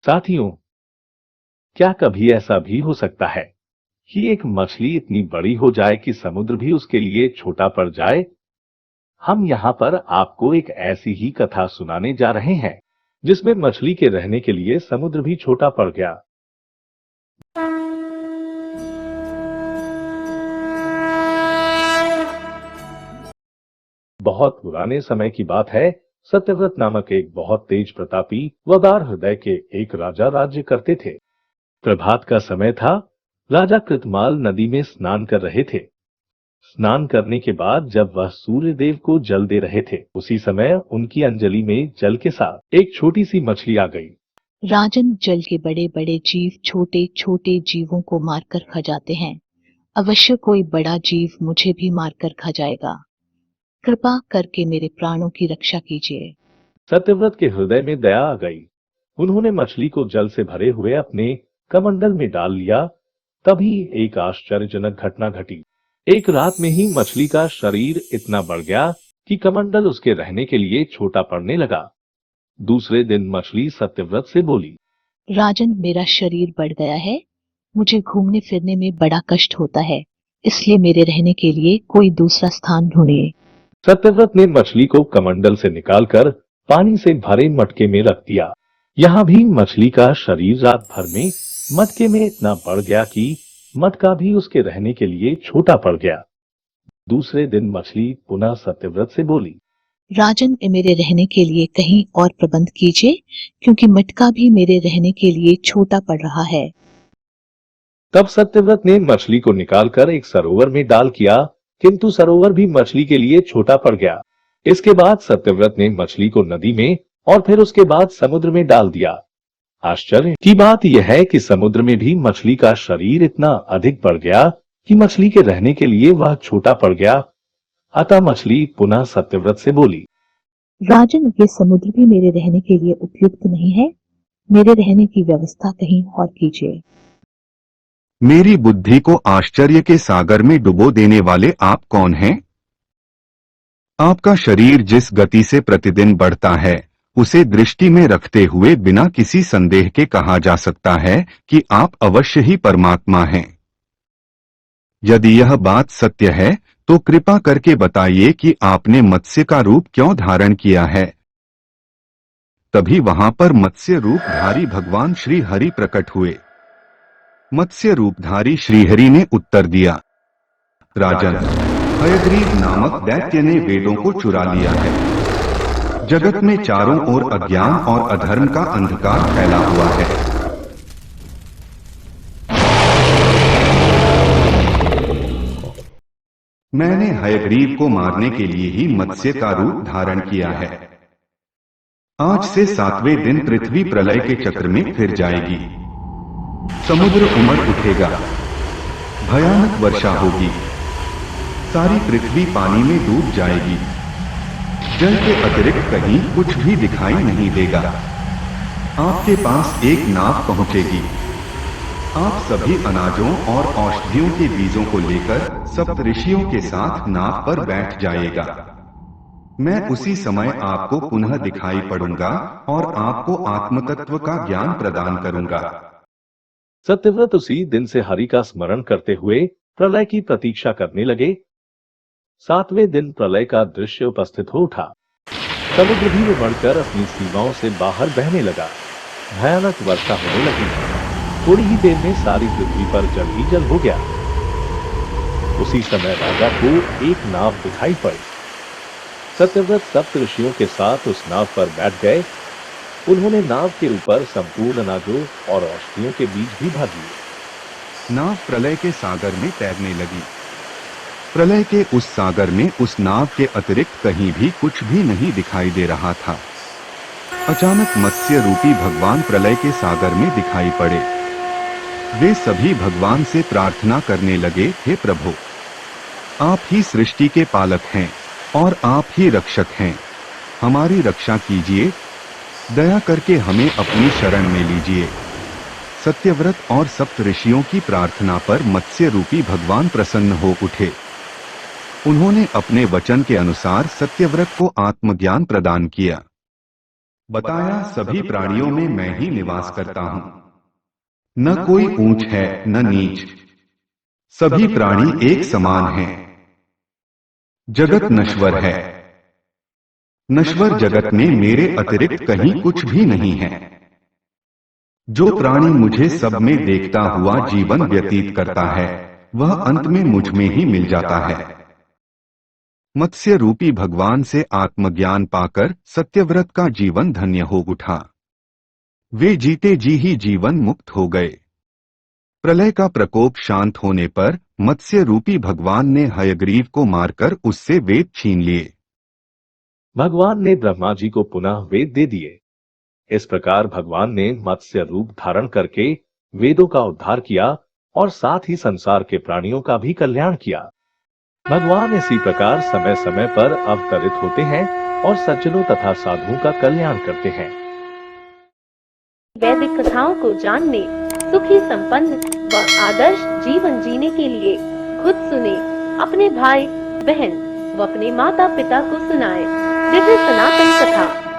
साथियों, क्या कभी ऐसा भी हो सकता है कि एक मछली इतनी बड़ी हो जाए कि समुद्र भी उसके लिए छोटा पड़ जाए? हम यहाँ पर आपको एक ऐसी ही कथा सुनाने जा रहे हैं जिसमें मछली के रहने के लिए समुद्र भी छोटा पड़ गया। बहुत पुराने समय की बात है। सत्यव्रत नामक एक बहुत तेज प्रतापी वदार हृदय के एक राजा राज्य करते थे। प्रभात का समय था। राजा कृतमाल नदी में स्नान कर रहे थे। स्नान करने के बाद जब वह सूर्य देव को जल दे रहे थे, उसी समय उनकी अंजलि में जल के साथ एक छोटी सी मछली आ गई। राजन, जल के बड़े बड़े जीव छोटे छोटे जीवों को मारकर खा जाते हैं। अवश्य कोई बड़ा जीव मुझे भी मारकर खा जाएगा। कृपा करके मेरे प्राणों की रक्षा कीजिए। सत्यव्रत के हृदय में दया आ गई। उन्होंने मछली को जल से भरे हुए अपने कमंडल में डाल लिया। तभी एक आश्चर्यजनक घटना घटी। एक रात में ही मछली का शरीर इतना बढ़ गया कि कमंडल उसके रहने के लिए छोटा पड़ने लगा। दूसरे दिन मछली सत्यव्रत से बोली। राजन, मेरा शरीर बढ़ गया है। मुझे घूमने फिरने में बड़ा कष्ट होता है। इसलिए मेरे रहने के लिए कोई दूसरा स्थान ढूंढिए। सत्यव्रत ने मछली को कमंडल से निकालकर पानी से भरे मटके में रख दिया। यहाँ भी मछली का शरीर रात भर में मटके में इतना बढ़ गया कि मटका भी उसके रहने के लिए छोटा पड़ गया। दूसरे दिन मछली पुनः सत्यव्रत से बोली। राजन, मेरे रहने के लिए कहीं और प्रबंध कीजिए, क्योंकि मटका भी मेरे रहने के लिए छोटा पड़ रहा है। तब सत्यव्रत ने मछली को निकालकर एक सरोवर में डाल किया, किंतु सरोवर भी मछली के लिए छोटा पड़ गया। इसके बाद सत्यव्रत ने मछली को नदी में और फिर उसके बाद समुद्र में डाल दिया। आश्चर्य की बात यह है कि समुद्र में भी मछली का शरीर इतना अधिक बढ़ गया कि मछली के रहने के लिए वह छोटा पड़ गया। अतः मछली पुनः सत्यव्रत से बोली। राजन, ये समुद्र भी मेरे रहने के लिए उपयुक्त नहीं है। मेरे रहने की व्यवस्था कहीं और कीजिए। मेरी बुद्धि को आश्चर्य के सागर में डुबो देने वाले आप कौन हैं? आपका शरीर जिस गति से प्रतिदिन बढ़ता है, उसे दृष्टि में रखते हुए बिना किसी संदेह के कहा जा सकता है कि आप अवश्य ही परमात्मा हैं। यदि यह बात सत्य है, तो कृपा करके बताइए कि आपने मत्स्य का रूप क्यों धारण किया है? तभी वहां पर मत्स्य रूपधारी भगवान श्री हरि प्रकट हुए। मत्स्य रूपधारी श्रीहरि ने उत्तर दिया, राजन, हयग्रीव नामक दैत्य ने वेदों को चुरा लिया है। जगत में चारों ओर अज्ञान और अधर्म का अंधकार फैला हुआ है। मैंने हयग्रीव को मारने के लिए ही मत्स्य का रूप धारण किया है। आज से 7वें दिन पृथ्वी प्रलय के चक्र में फिर जाएगी। समुद्र उमड़ उठेगा, भयानक वर्षा होगी, सारी पृथ्वी पानी में डूब जाएगी। जल के अतिरिक्त कहीं कुछ भी दिखाई नहीं देगा। आपके पास एक नाव पहुंचेगी। आप सभी अनाजों और औषधियों के बीजों को लेकर सप्तऋषियों के साथ नाव पर बैठ जाइएगा। मैं उसी समय आपको पुनः दिखाई पड़ूंगा और आपको आत्मतत्व का ज्ञान प्रदान करूंगा। सत्यव्रत उसी दिन से हरि का स्मरण करते हुए प्रलय की प्रतीक्षा करने लगे। 7वें दिन प्रलय का दृश्य उपस्थित हो उठा। समुद्र भी उमड़कर अपनी सीमाओं से बाहर बहने लगा। भयानक वर्षा होने लगी। थोड़ी ही देर में सारी पृथ्वी पर जल ही जल हो गया। उसी समय राजा को एक नाव दिखाई पड़ी। सत्यव्रत सप्त ऋषियों के साथ उस नाव पर बैठ गए। उन्होंने नाव के ऊपर संपूर्ण अनाजों और औषधियों के बीज भी भर लिए। नाव प्रलय के सागर में तैरने लगी। प्रलय के उस सागर में उस नाव के अतिरिक्त कहीं भी कुछ भी नहीं दिखाई दे रहा था। अचानक मत्स्य रूपी भगवान प्रलय के सागर में दिखाई पड़े। वे सभी भगवान से प्रार्थना करने लगे, हे प्रभु, आप ही सृष्टि के पालक हैं और आप ही रक्षक हैं। हमारी रक्षा कीजिए, दया करके हमें अपनी शरण में लीजिए। सत्यव्रत और सप्त ऋषियों की प्रार्थना पर मत्स्य रूपी भगवान प्रसन्न हो उठे। उन्होंने अपने वचन के अनुसार सत्यव्रत को आत्मज्ञान प्रदान किया। बताया सभी प्राणियों में मैं ही निवास करता हूँ। न कोई ऊंच है न नीच, सभी प्राणी एक समान हैं। जगत नश्वर है, नश्वर जगत में मेरे अतिरिक्त कहीं कुछ भी नहीं है। जो प्राणी मुझे सब में देखता हुआ जीवन व्यतीत करता है, वह अंत में मुझ में ही मिल जाता है। मत्स्य रूपी भगवान से आत्मज्ञान पाकर सत्यव्रत का जीवन धन्य हो उठा। वे जीते जी ही जीवन मुक्त हो गए। प्रलय का प्रकोप शांत होने पर मत्स्य रूपी भगवान ने हयग्रीव को मारकर उससे वेद छीन लिए। भगवान ने ब्रह्मा जी को पुनः वेद दे दिए। इस प्रकार भगवान ने मत्स्य रूप धारण करके वेदों का उद्धार किया और साथ ही संसार के प्राणियों का भी कल्याण किया। भगवान इसी प्रकार समय समय पर अवतरित होते हैं और सज्जनों तथा साधुओं का कल्याण करते हैं। वैदिक कथाओं को जानने, सुखी संपन्न व आदर्श जीवन जीने के लिए खुद सुने, अपने भाई बहन व अपने माता पिता को सुनाएं। दिव्य सनातन कथा।